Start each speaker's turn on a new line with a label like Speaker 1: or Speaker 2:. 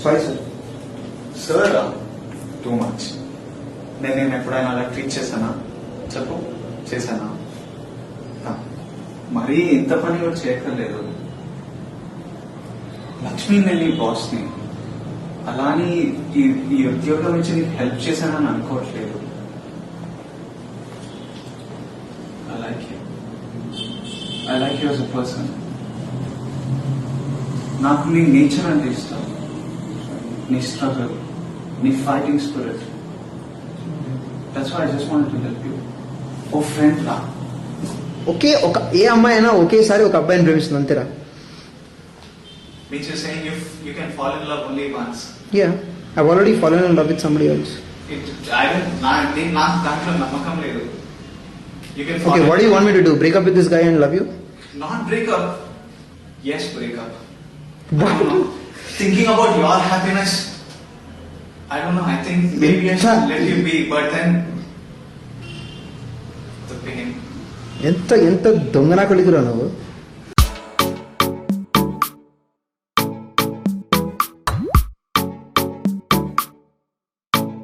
Speaker 1: Sorry sir.
Speaker 2: Sir too much. నేను ఎప్పుడైనా అలా ట్రీట్ చేశానా చెప్పు, చేశానా? మరీ ఇంత పని కూడా చేయక్కర్లేదు. లక్ష్మి నేను నీ బాస్ని, అలా అని ఈ ఉద్యోగం నుంచి నీకు హెల్ప్ చేశానని అనుకోవట్లేదు. I like you as a person. నాకు నీ నేచర్ అంటే ఇష్టం, నీ స్ట్రగుల్, నీ fighting spirit. That's why I just wanted to help you. ఓ ఫ్రెండ్ లా.
Speaker 1: ఏ అమ్మాయి అయినా ఒకేసారి ఒక అబ్బాయిని ప్రేమిస్తుంది అంతేరా?
Speaker 2: Which is saying if you can fall in love only once.
Speaker 1: Yeah, I've already fallen in love with somebody else.
Speaker 2: నాకు దాంట్లో నమ్మకం లేదు. You can fall.
Speaker 1: Okay, what do you want me to do? Break up with this guy and love you?
Speaker 2: Not break up. Yes, break up. I don't know. Thinking about your happiness, I don't know. I think maybe I should let you be, but then the pain.
Speaker 1: ఎంత దొంగనా కొడుకురా నువ్వు.